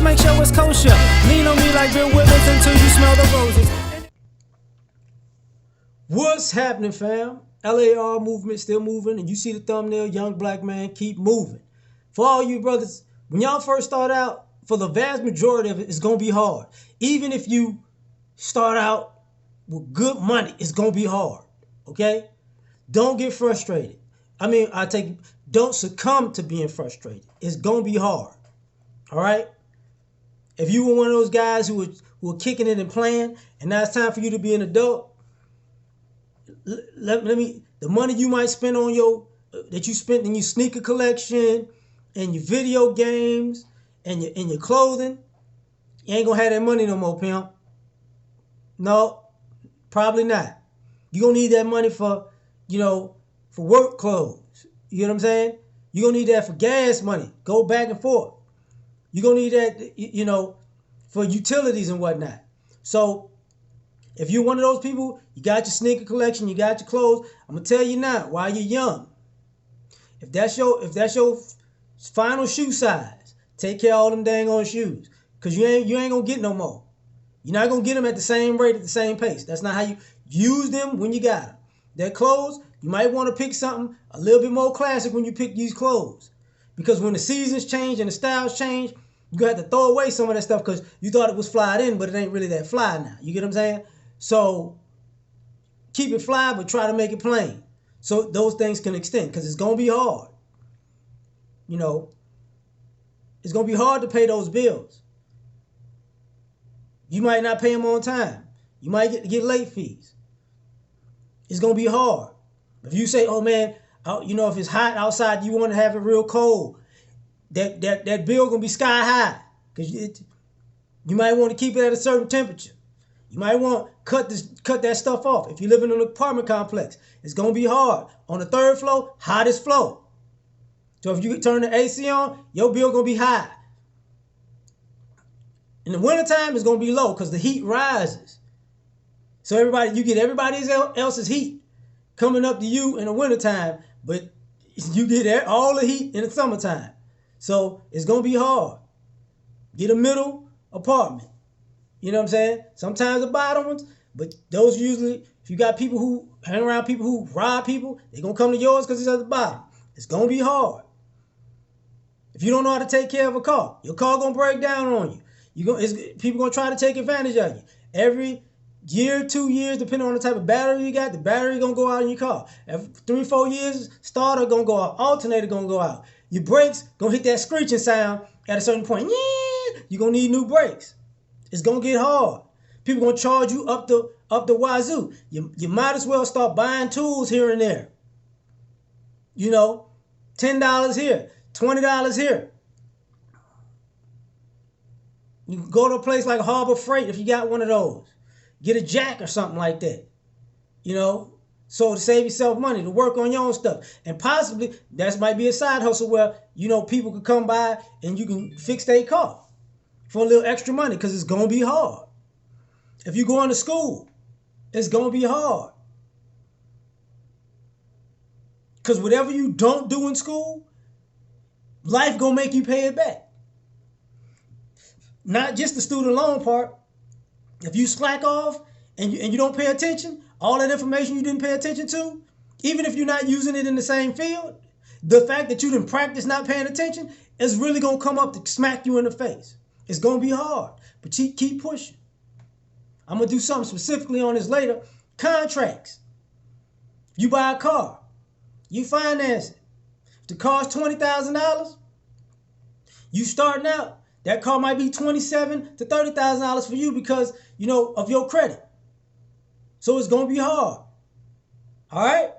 make sure it's kosher. Lean on me like Bill Withers until you smell the roses. What's happening, fam? L.A.R. movement still moving, and you see the thumbnail, young black man, keep moving. For all you brothers, when y'all first start out, for the vast majority of it, it's going to be hard. Even if you start out with good money, it's going to be hard, okay? Don't get frustrated. Don't succumb to being frustrated. It's going to be hard, all right? If you were one of those guys who were kicking it and playing, and now it's time for you to be an adult, the money you might spend on that you spent in your sneaker collection and your video games and your clothing, you ain't gonna have that money no more, pimp. No, probably not. You gonna need that money for work clothes. You know what I'm saying? You gonna need that for gas money. Go back and forth. You gonna need that, for utilities and whatnot. So if you're one of those people, you got your sneaker collection, you got your clothes, I'm gonna tell you now, while you're young, if that's your final shoe size, take care of all them dang on shoes, cause you ain't gonna get no more. You're not gonna get them at the same rate, at the same pace. That's not how you use them when you got them. That clothes, you might want to pick something a little bit more classic when you pick these clothes, because when the seasons change and the styles change, you gonna have to throw away some of that stuff because you thought it was fly in, but it ain't really that fly now. You get what I'm saying? So keep it fly, but try to make it plain, so those things can extend, because it's gonna be hard. It's gonna be hard to pay those bills. You might not pay them on time. You might get late fees. It's gonna be hard. If you say, "Oh man, if it's hot outside, you want to have it real cold," that bill gonna be sky high, because you might want to keep it at a certain temperature. You might want to cut that stuff off. If you live in an apartment complex, it's gonna be hard. On the third floor, hottest floor. So if you turn the AC on, your bill gonna be high. In the wintertime, it's gonna be low because the heat rises. So you get everybody else's heat coming up to you in the wintertime, but you get all the heat in the summertime. So it's gonna be hard. Get a middle apartment. You know what I'm saying? Sometimes the bottom ones, but those usually, if you got people who hang around people who rob people, they're gonna come to yours because it's at the bottom. It's gonna be hard. If you don't know how to take care of a car, your car gonna break down on you. People gonna try to take advantage of you. Every year, 2 years, depending on the type of battery you got, the battery gonna go out in your car. Every 3-4 years, starter gonna go out, alternator gonna go out. Your brakes gonna hit that screeching sound at a certain point. Yeah, you're gonna need new brakes. It's gonna get hard. People gonna charge you up the wazoo. You might as well start buying tools here and there. $10 here, $20 here. You can go to a place like Harbor Freight if you got one of those. Get a jack or something like that. So to save yourself money, to work on your own stuff. And possibly that might be a side hustle where, people can come by and you can fix their car for a little extra money, because it's going to be hard. If you're going to school, it's going to be hard. Because whatever you don't do in school, life going to make you pay it back. Not just the student loan part. If you slack off and you don't pay attention, all that information you didn't pay attention to, even if you're not using it in the same field, the fact that you didn't practice not paying attention is really going to come up to smack you in the face. It's going to be hard, but keep pushing. I'm going to do something specifically on this later. Contracts. You buy a car. You finance it. If the car's $20,000, you starting out, that car might be $27,000 to $30,000 for you because, of your credit. So it's going to be hard. All right?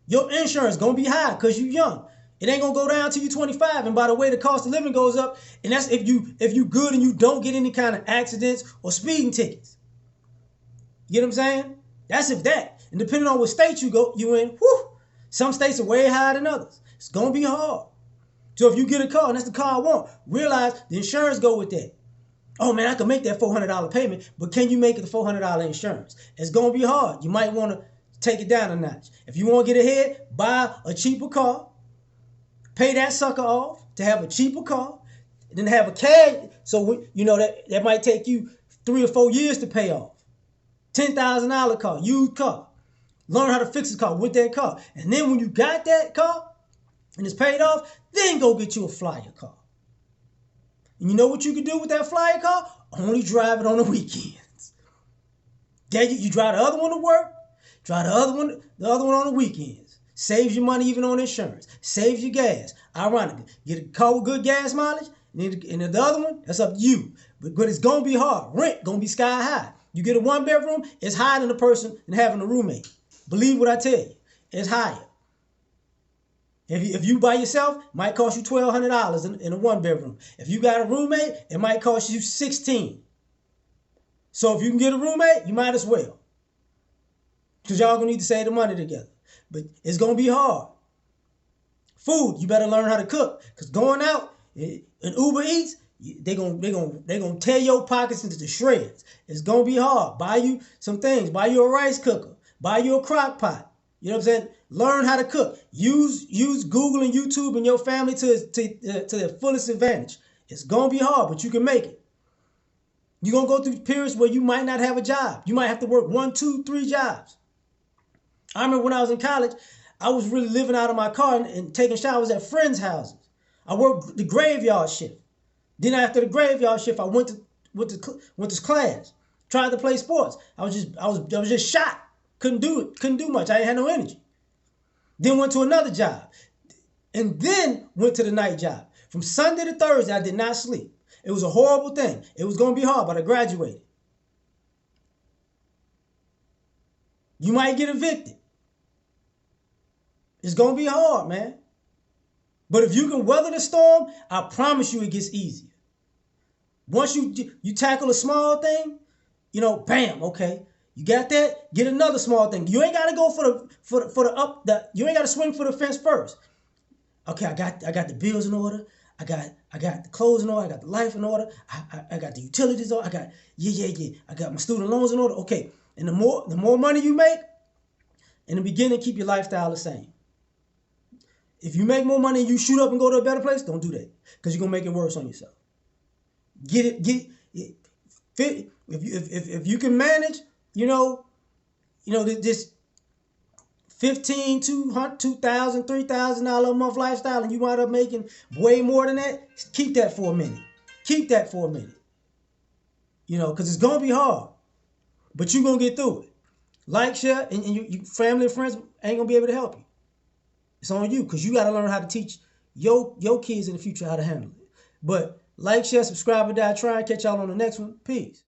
Your insurance going to be high because you're young. It ain't going to go down till you're 25. And by the way, the cost of living goes up. And that's if you good and you don't get any kind of accidents or speeding tickets. You get what I'm saying? That's if that. And depending on what state you in, some states are way higher than others. It's going to be hard. So if you get a car and that's the car I want, realize the insurance go with that. Oh man, I can make that $400 payment, but can you make it the $400 insurance? It's going to be hard. You might want to take it down a notch. If you want to get ahead, buy a cheaper car, pay that sucker off to have a cheaper car, and then have a cash. So you know that might take you 3 or 4 years to pay off. $10,000 car, used car. Learn how to fix the car with that car. And then when you got that car and it's paid off, then go get you a flyer car. And you know what you can do with that flyer car? Only drive it on the weekends. Yeah, you drive the other one to work, drive the other one on the weekends. Saves you money even on insurance. Saves you gas. Ironically, get a car with good gas mileage, and the other one, that's up to you. But it's gonna be hard. Rent gonna be sky high. You get a 1 bedroom, it's higher than a person than having a roommate. Believe what I tell you, it's higher. If you by yourself, it might cost you $1,200 in a 1 bedroom. If you got a roommate, it might cost you $16. So if you can get a roommate, you might as well. Because y'all gonna need to save the money together. But it's gonna be hard. Food, you better learn how to cook. Because going out and Uber Eats, they gonna tear your pockets into the shreds. It's gonna be hard. Buy you some things. Buy you a rice cooker. Buy you a crock pot. You know what I'm saying? Learn how to cook. Use Google and YouTube and your family to their fullest advantage. It's gonna be hard, but you can make it. You're gonna go through periods where you might not have a job. You might have to work 1, 2, 3 jobs. I remember when I was in college, I was really living out of my car and taking showers at friends' houses. I worked the graveyard shift. Then after the graveyard shift, I went to class. Tried to play sports. I was just shot. Couldn't do it. Couldn't do much. I ain't had no energy. Then went to another job. And then went to the night job. From Sunday to Thursday, I did not sleep. It was a horrible thing. It was going to be hard, but I graduated. You might get evicted. It's going to be hard, man. But if you can weather the storm, I promise you it gets easier. Once you tackle a small thing, you know, bam, okay. You got that? Get another small thing. You ain't gotta go you ain't gotta swing for the fence first. Okay, I got the bills in order. I got the clothes in order. I got the life in order. I got the utilities order. I got I got my student loans in order. Okay. And the more money you make, in the beginning, keep your lifestyle the same. If you make more money and you shoot up and go to a better place, don't do that. Because you're gonna make it worse on yourself. If you can manage, you know this $1,500, $2,000, $3,000 a month lifestyle, and you wind up making way more than that, keep that for a minute. Keep that for a minute. You know, because it's gonna be hard, but you're gonna get through it. Like, share, and your family and friends ain't gonna be able to help you. It's on you, because you got to learn how to teach your kids in the future how to handle it. But like, share, subscribe, or die trying. Catch y'all on the next one. Peace.